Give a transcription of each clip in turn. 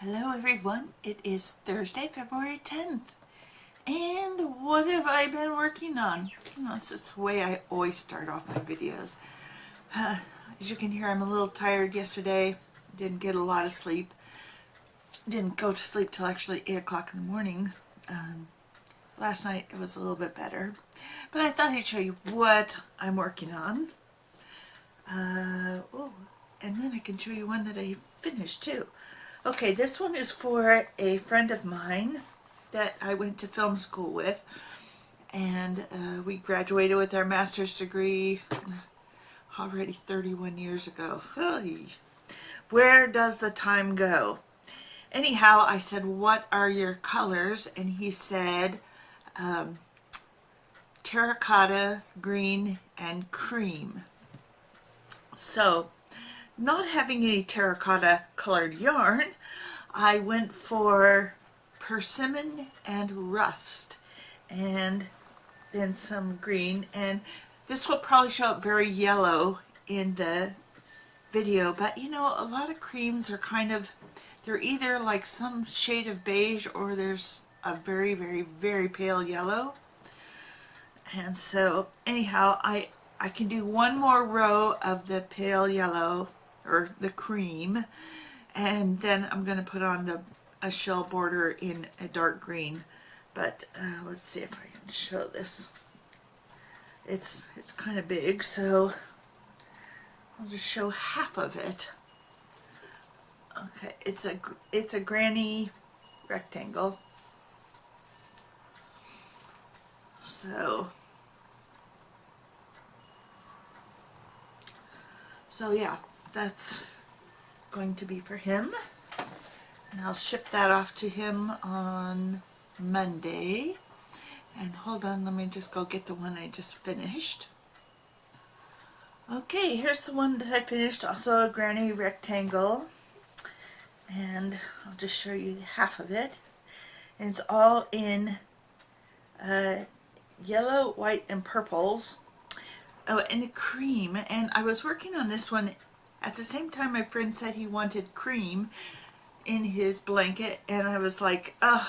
Hello everyone, it is Thursday, February 10th, and what have I been working on? This is the way I always start off my videos. As you can hear, I'm a little tired yesterday, didn't get a lot of sleep, didn't go to sleep till actually 8 o'clock in the morning. Last night it was a little bit better, but I thought I'd show you what I'm working on. And then I can show you one that I finished too. Okay, this one is for a friend of mine that I went to film school with, and we graduated with our master's degree already 31 years ago. Where does the time go? Anyhow, I said, what are your colors? And he said terracotta, green, and cream. So, not having any terracotta colored yarn, I went for persimmon and rust, and then some green, and this will probably show up very yellow in the video, but you know, a lot of creams are kind of, they're either like some shade of beige or there's a very, very, very pale yellow. And so anyhow, I can do one more row of the pale yellow or the cream, and then I'm going to put on a shell border in a dark green. But let's see if I can show this. It's kind of big, so I'll just show half of it. Okay, it's a granny rectangle. So yeah, that's going to be for him, and I'll ship that off to him on Monday. And hold on, let me just go get the one I just finished. Okay, here's the one that I finished, also a granny rectangle, and I'll just show you half of it. And it's all in yellow, white, and purples. Oh, and the cream, and I was working on this one at the same time my friend said he wanted cream in his blanket, and I was like, ugh,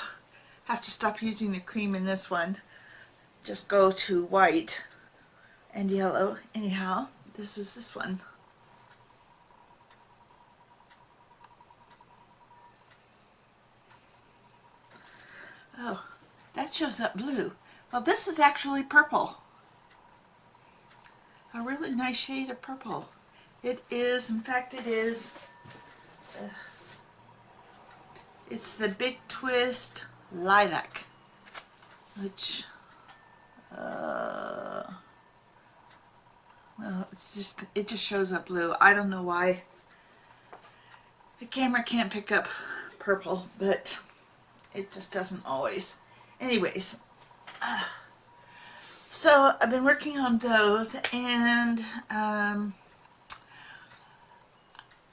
have to stop using the cream in this one. Just go to white and yellow. Anyhow, this is this one. Oh, that shows up blue. Well, this is actually purple. A really nice shade of purple. It is, in fact it is, it's the Big Twist Lilac, which, well, it just shows up blue. I don't know why the camera can't pick up purple, but it just doesn't always. Anyways, so I've been working on those, and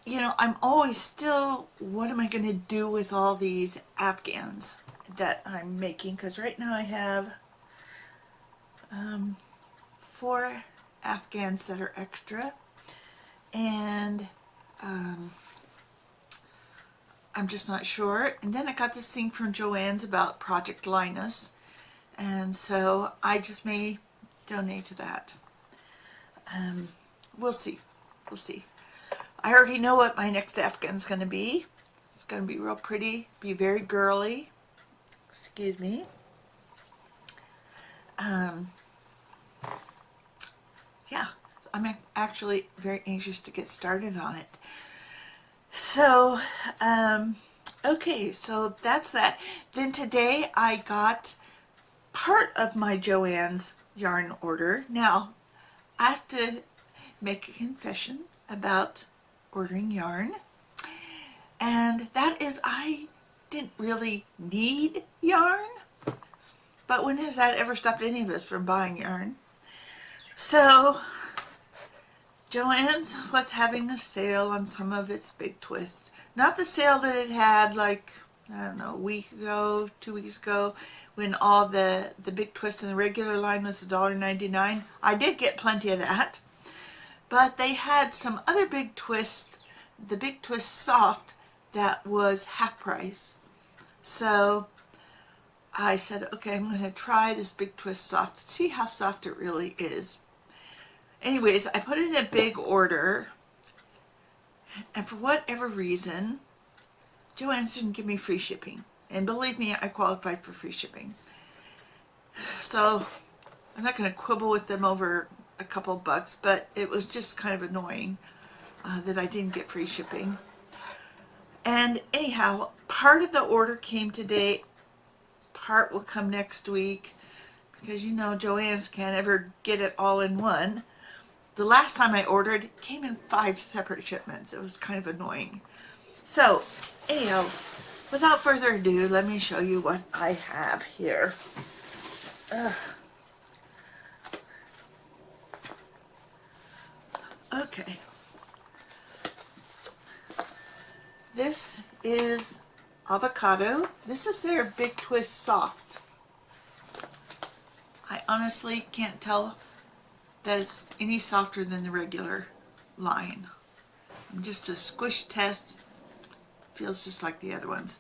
you know, I'm always still, what am I going to do with all these afghans that I'm making? Because right now I have 4 afghans that are extra, and I'm just not sure. And then I got this thing from Joann's about Project Linus, and so I just may donate to that. We'll see. We'll see. I already know what my next afghan's going to be. It's going to be real pretty, be very girly. Excuse me. Yeah, I'm actually very anxious to get started on it. So, okay, so that's that. Then today I got part of my Joann's yarn order. Now, I have to make a confession about ordering yarn, and that is I didn't really need yarn, but when has that ever stopped any of us from buying yarn? So Joann's was having a sale on some of its Big Twist. Not the sale that it had like, I don't know, a week ago, 2 weeks ago, when all the Big Twist and the regular line was $1.99. I did get plenty of that. But they had some other Big Twist, the Big Twist Soft, that was half price. So I said, okay, I'm going to try this Big Twist Soft to see how soft it really is. Anyways, I put in a big order, and for whatever reason, Joann's didn't give me free shipping. And believe me, I qualified for free shipping. So I'm not going to quibble with them over a couple bucks, but it was just kind of annoying that I didn't get free shipping. And anyhow, part of the order came today, part will come next week, because you know Joann's can't ever get it all in one. The last time I ordered, it came in 5 separate shipments. It was kind of annoying. So anyhow, without further ado, let me show you what I have here. Okay. This is Avocado. This is their Big Twist Soft. I honestly can't tell that it's any softer than the regular line. Just a squish test. Feels just like the other ones.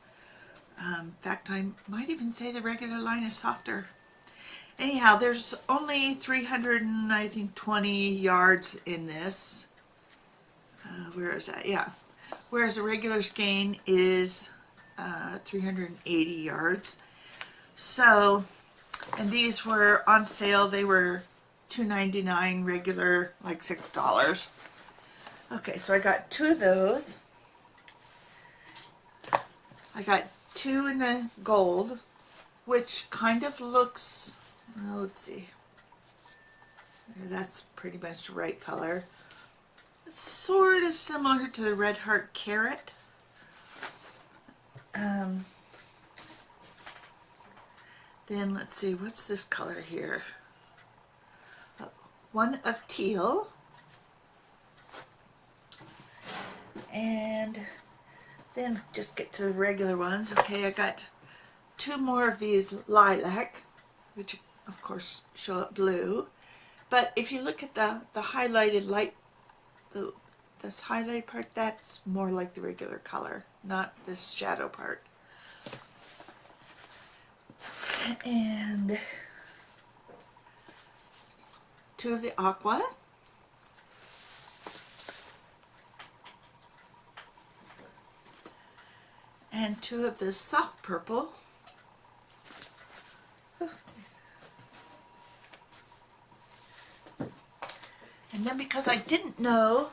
In fact, I might even say the regular line is softer. Anyhow, there's only 320 yards in this. Where is that? Yeah. Whereas a regular skein is 380 yards. So, and these were on sale. They were $2.99, regular like $6. Okay, so I got 2 of those. I got 2 in the gold, which kind of looks, well, let's see. That's pretty much the right color. It's sort of similar to the Red Heart Carrot. Then let's see, what's this color here? One of teal. And then just get to the regular ones. Okay, I got 2 more of these lilac, which of course show up blue. But if you look at the highlighted light, this highlight part, that's more like the regular color, not this shadow part. And 2 of the aqua. And 2 of the soft purple. And then because I didn't know,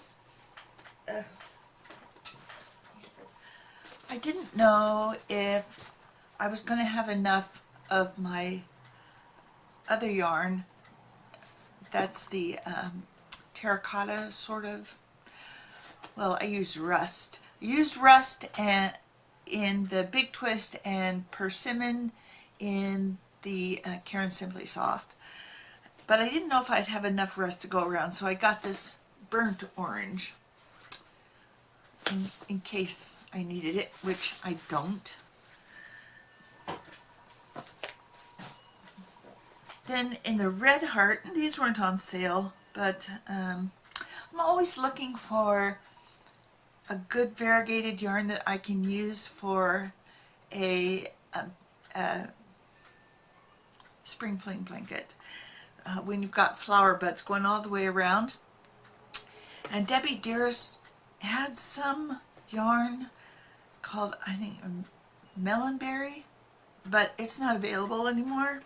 if I was going to have enough of my other yarn, that's the terracotta sort of, well, I used rust. I used rust and in the Big Twist and persimmon in the Karen Simply Soft. But I didn't know if I'd have enough rust to go around, so I got this burnt orange in case I needed it, which I don't. Then in the Red Heart, these weren't on sale, but I'm always looking for a good variegated yarn that I can use for a spring fling blanket. When you've got flower buds going all the way around. And Debbie Dearest had some yarn called, I think, Mulberry, but it's not available anymore.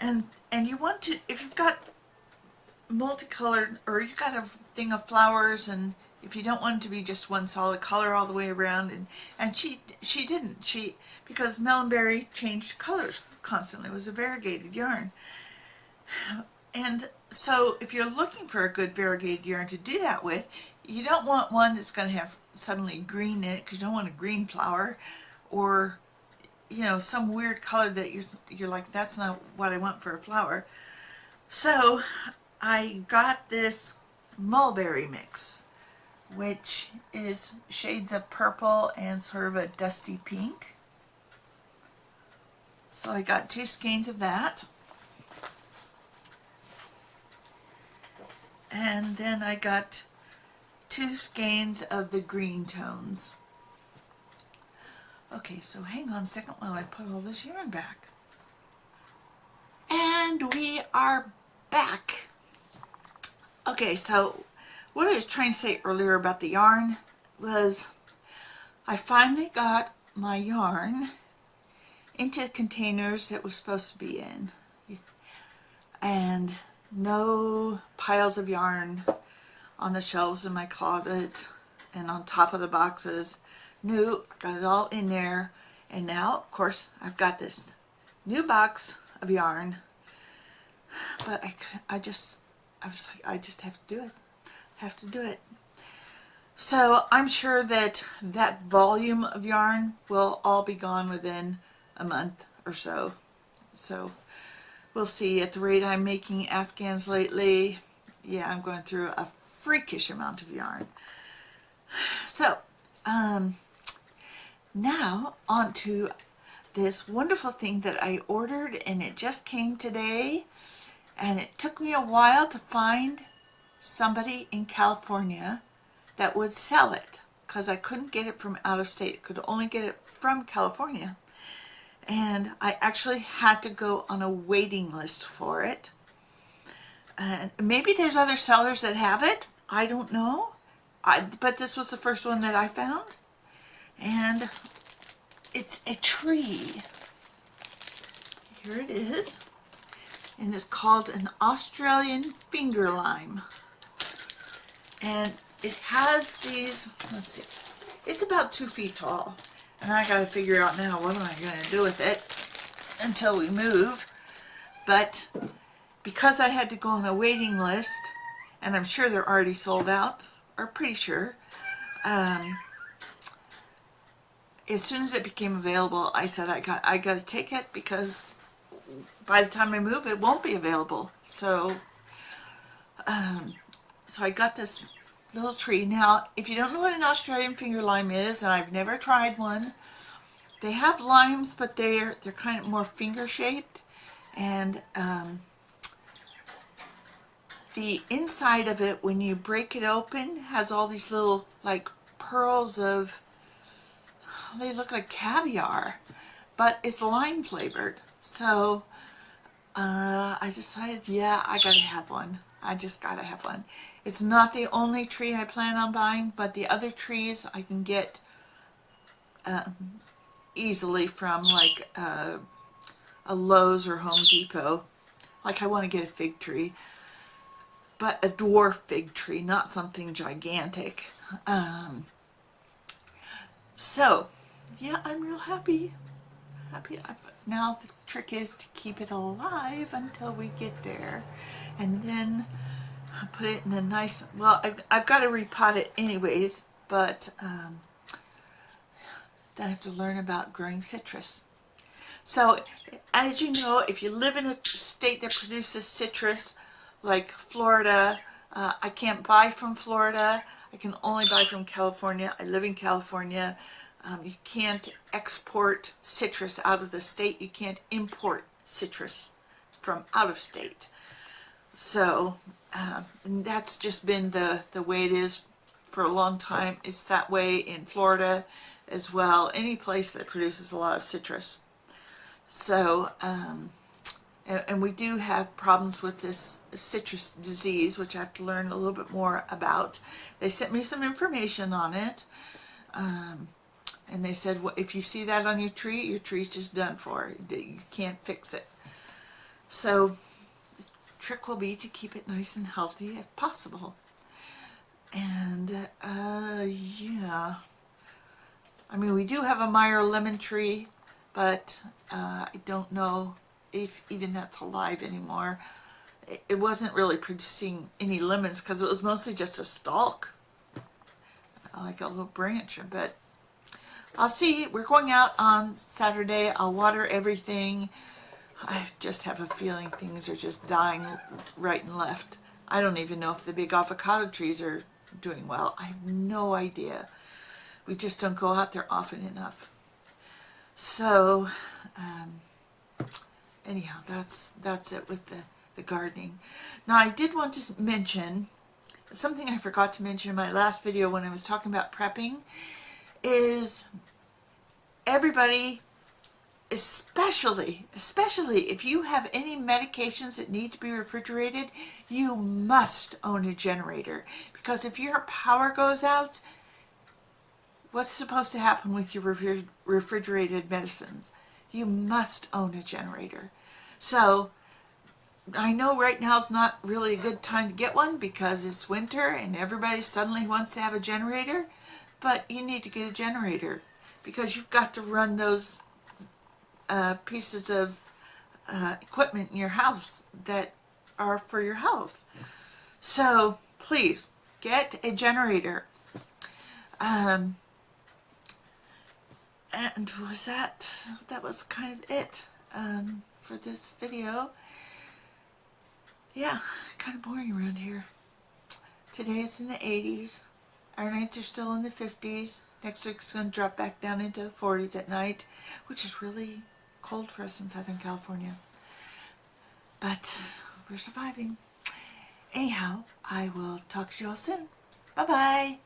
And you want to, if you've got multicolored, or you've got a thing of flowers, and if you don't want it to be just one solid color all the way around, and she didn't, because Mulberry changed colors constantly. It was a variegated yarn. And so if you're looking for a good variegated yarn to do that with, you don't want one that's going to have suddenly green in it, because you don't want a green flower, or you know, some weird color that you're like, that's not what I want for a flower. So I got this Mulberry mix, which is shades of purple and sort of a dusty pink. So I got 2 skeins of that. And then I got 2 skeins of the green tones. Okay, so hang on a second while I put all this yarn back. And we are back. Okay, so what I was trying to say earlier about the yarn was I finally got my yarn into the containers it was supposed to be in. And no piles of yarn on the shelves in my closet and on top of the boxes. No, I got it all in there. And now, of course, I've got this new box of yarn. But I was like, I just have to do it. Have to do it. So I'm sure that that volume of yarn will all be gone within a month or so. So we'll see. At the rate I'm making afghans lately, yeah, I'm going through a freakish amount of yarn. So now on to this wonderful thing that I ordered, and it just came today, and it took me a while to find somebody in California that would sell it because I couldn't get it from out of state. I could only get it from California, and I actually had to go on a waiting list for it. And maybe there's other sellers that have it, I don't know, but this was the first one that I found, and it's a tree. Here it is, and it's called an Australian finger lime, and it has these, let's see, it's about 2 feet tall, and I gotta figure out now what am I gonna do with it until we move. But because I had to go on a waiting list, and I'm sure they're already sold out, or pretty sure, as soon as it became available, I said I got to take it, because by the time I move, it won't be available. So, so I got this little tree. Now, if you don't know what an Australian finger lime is, and I've never tried one, they have limes, but they're kind of more finger shaped, and the inside of it, when you break it open, has all these little like pearls of, they look like caviar, but it's lime flavored. So I decided, yeah, I gotta have one. I just gotta have one. It's not the only tree I plan on buying, but the other trees I can get easily from like a Lowe's or Home Depot. Like I want to get a fig tree, but a dwarf fig tree, not something gigantic. So yeah, I'm real happy. Now the trick is to keep it alive until we get there, and then put it in a nice, well, I've got to repot it anyways, but then I have to learn about growing citrus. So as you know, if you live in a state that produces citrus, like Florida, I can't buy from Florida. I can only buy from California. I live in California. You can't export citrus out of the state. You can't import citrus from out of state. So and that's just been the way it is for a long time. It's that way in Florida as well. Any place that produces a lot of citrus. So and we do have problems with this citrus disease, which I have to learn a little bit more about. They sent me some information on it. And they said, well, if you see that on your tree's just done for. You can't fix it. So the trick will be to keep it nice and healthy if possible. And yeah, I mean, we do have a Meyer lemon tree, but I don't know if even that's alive anymore. It wasn't really producing any lemons because it was mostly just a stalk, like a little branch. But I'll see. We're going out on Saturday. I'll water everything. I just have a feeling things are just dying right and left. I don't even know if the big avocado trees are doing well. I have no idea. We just don't go out there often enough. So anyhow, that's it with the gardening. Now I did want to mention something I forgot to mention in my last video when I was talking about prepping, is everybody, especially if you have any medications that need to be refrigerated, you must own a generator, because if your power goes out, what's supposed to happen with your refrigerated medicines? You must own a generator. So I know right now is not really a good time to get one because it's winter and everybody suddenly wants to have a generator, but you need to get a generator because you've got to run those pieces of equipment in your house that are for your health. So please get a generator. And that was kind of it for this video. Yeah, kind of boring around here. Today it's in the 80s. Our nights are still in the 50s. Next week's going to drop back down into the 40s at night, which is really cold for us in Southern California. But we're surviving. Anyhow, I will talk to you all soon. Bye-bye.